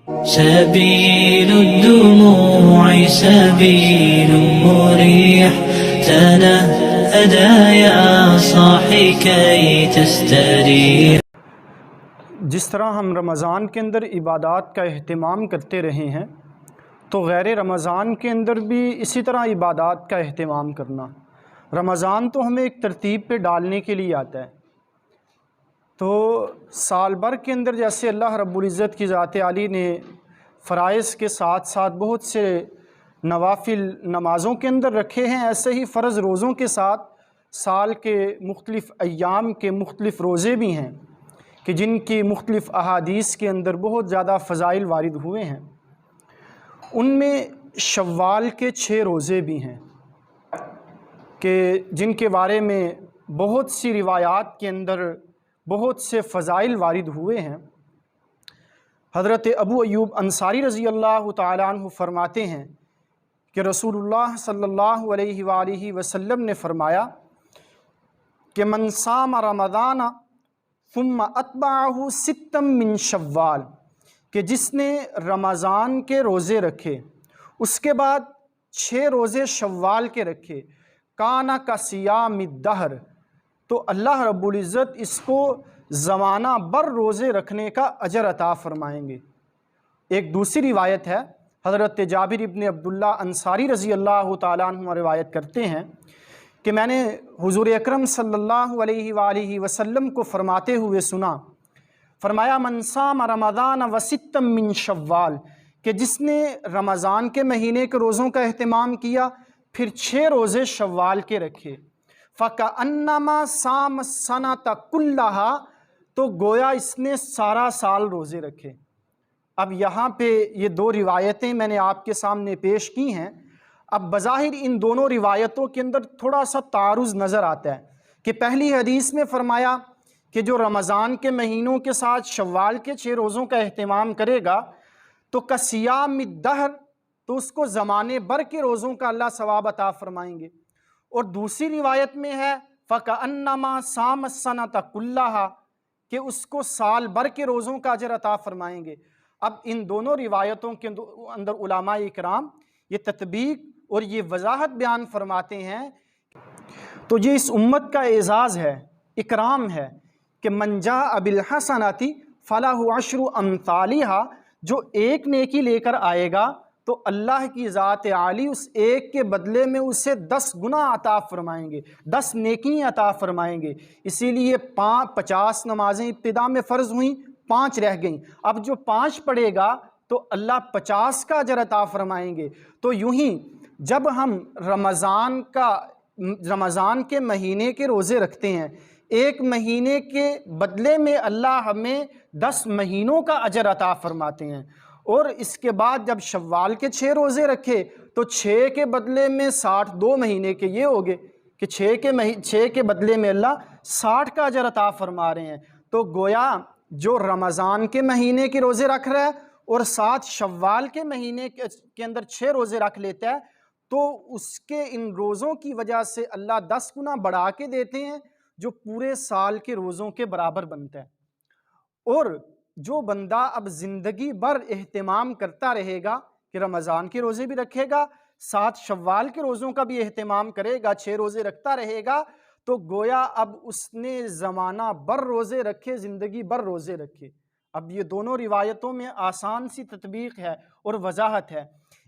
سبيل الدموع سبيل مريح تنهدى يا صاحي كي تستريح۔ جس طرح ہم رمضان کے اندر عبادات کا اہتمام کرتے رہے ہیں تو غیر رمضان کے اندر بھی اسی طرح عبادات کا اہتمام کرنا۔ رمضان تو ہمیں ایک ترتیب پہ ڈالنے کے لیے آتا ہے، تو سال بھر کے اندر جیسے اللہ رب العزت کی ذات عالی نے فرائض کے ساتھ ساتھ بہت سے نوافل نمازوں کے اندر رکھے ہیں، ایسے ہی فرض روزوں کے ساتھ سال کے مختلف ایام کے مختلف روزے بھی ہیں کہ جن کی مختلف احادیث کے اندر بہت زیادہ فضائل وارد ہوئے ہیں۔ ان میں شوال کے 6 روزے بھی ہیں کہ جن کے بارے میں بہت سی روایات کے اندر بہت سے فضائل وارد ہوئے ہیں۔ حضرت ابو ایوب انصاری رضی اللہ تعالیٰ عنہ فرماتے ہیں کہ رسول اللہ صلی اللہ علیہ وآلہ وسلم نے فرمایا کہ من صام رمضان ثم اتبعہ ستا من شوال، کہ جس نے رمضان کے روزے رکھے اس کے بعد 6 روزے شوال کے رکھے، کانا کا صیام الدہر، تو اللہ رب العزت اس کو زمانہ بر روزے رکھنے کا اجر عطا فرمائیں گے۔ ایک دوسری روایت ہے، حضرت جابر ابن عبداللہ انصاری رضی اللہ تعالیٰ عنہ روایت کرتے ہیں کہ میں نے حضور اکرم صلی اللہ علیہ وآلہ وسلم کو فرماتے ہوئے سنا، فرمایا من صام رمضان وستا من شوال، کہ جس نے رمضان کے مہینے کے روزوں کا اہتمام کیا پھر 6 روزے شوال کے رکھے، فَكَأَنَّمَا صَامَ السَّنَةَ كُلَّهَا، تو گویا اس نے سارا سال روزے رکھے۔ اب یہاں پہ یہ 2 روایتیں میں نے آپ کے سامنے پیش کی ہیں۔ اب بظاہر ان دونوں روایتوں کے اندر تھوڑا سا تعارض نظر آتا ہے کہ پہلی حدیث میں فرمایا کہ جو رمضان کے مہینوں کے ساتھ شوال کے 6 روزوں کا اہتمام کرے گا تو کصیام الدہر، تو اس کو زمانے بھر کے روزوں کا اللہ ثواب عطا فرمائیں گے، اور دوسری روایت میں ہے فَكَأَنَّمَا صَامَ السَّنَةَ كُلَّهَا، کہ اس کو سال بھر کے روزوں کا اجر عطا فرمائیں گے۔ اب ان دونوں روایتوں کے اندر علماء اکرام یہ تطبیق اور یہ وضاحت بیان فرماتے ہیں، تو یہ اس امت کا اعزاز ہے، اکرام ہے کہ من جاء بالحسنۃ فلہ عشر امثالها، جو ایک نیکی لے کر آئے گا تو اللہ کی ذات عالی اس ایک کے بدلے میں اسے 10 گنا عطا فرمائیں گے، 10 نیکی عطا فرمائیں گے۔ اسی لیے 50 نمازیں ابتدا میں فرض ہوئیں، 5 رہ گئیں، اب جو 5 پڑھے گا تو اللہ 50 کا اجر عطا فرمائیں گے۔ تو یوں ہی جب ہم رمضان کے مہینے کے روزے رکھتے ہیں، ایک مہینے کے بدلے میں اللہ ہمیں 10 مہینوں کا اجر عطا فرماتے ہیں، اور اس کے بعد جب شوال کے 6 روزے رکھے تو 6 کے بدلے میں 60، 2 مہینے کے یہ ہو گئے کہ 6 کے بدلے میں اللہ 60 کا اجر عطا فرما رہے ہیں۔ تو گویا جو رمضان کے مہینے کے روزے رکھ رہا ہے اور ساتھ شوال کے مہینے کے اندر 6 روزے رکھ لیتا ہے، تو اس کے ان روزوں کی وجہ سے اللہ 10 گنا بڑھا کے دیتے ہیں، جو پورے سال کے روزوں کے برابر بنتا ہے۔ اور جو بندہ اب زندگی بھر اہتمام کرتا رہے گا کہ رمضان کے روزے بھی رکھے گا، ساتھ شوال کے روزوں کا بھی اہتمام کرے گا، 6 روزے رکھتا رہے گا، تو گویا اب اس نے زمانہ بھر روزے رکھے، زندگی بھر روزے رکھے۔ اب یہ دونوں روایتوں میں آسان سی تطبیق ہے اور وضاحت ہے۔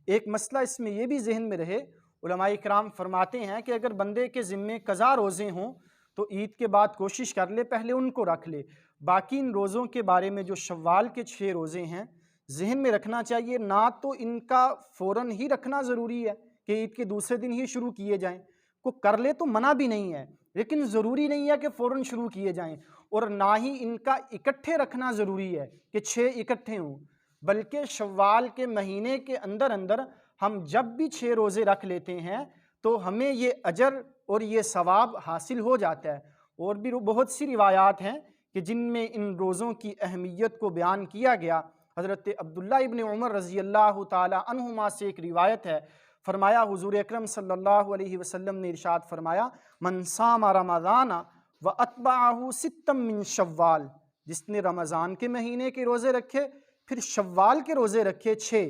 ایک مسئلہ اس میں یہ بھی ذہن میں رہے، علماء کرام فرماتے ہیں کہ اگر بندے کے ذمے قضا روزے ہوں تو عید کے بعد کوشش کر لے پہلے ان کو رکھ لے، باقی ان روزوں کے بارے میں جو شوال کے 6 روزے ہیں ذہن میں رکھنا چاہیے، نہ تو ان کا فوراً ہی رکھنا ضروری ہے کہ عید کے دوسرے دن ہی شروع کیے جائیں، کو کر لے تو منع بھی نہیں ہے، لیکن ضروری نہیں ہے کہ فوراً شروع کیے جائیں، اور نہ ہی ان کا اکٹھے رکھنا ضروری ہے کہ 6 اکٹھے ہوں، بلکہ شوال کے مہینے کے اندر ہم جب بھی 6 روزے رکھ لیتے ہیں تو ہمیں یہ اجر اور یہ ثواب حاصل ہو جاتا ہے۔ اور بھی بہت سی روایات ہیں کہ جن میں ان روزوں کی اہمیت کو بیان کیا گیا۔ حضرت عبداللہ ابن عمر رضی اللہ تعالی عنہما سے ایک روایت ہے، فرمایا حضور اکرم صلی اللہ علیہ وسلم نے ارشاد فرمایا من صام رمضان واتبعہ ستا من شوال، جس نے رمضان کے مہینے کے روزے رکھے پھر شوال کے روزے رکھے 6،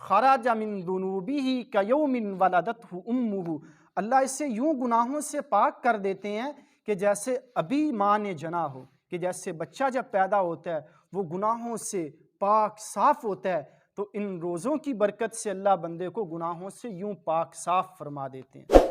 خرج من ذنوبہ کیوم ولدتہ امہ، اللہ اسے یوں گناہوں سے پاک کر دیتے ہیں کہ جیسے ابھی ماں نے جنا ہو، کہ جیسے بچہ جب پیدا ہوتا ہے وہ گناہوں سے پاک صاف ہوتا ہے، تو ان روزوں کی برکت سے اللہ بندے کو گناہوں سے یوں پاک صاف فرما دیتے ہیں۔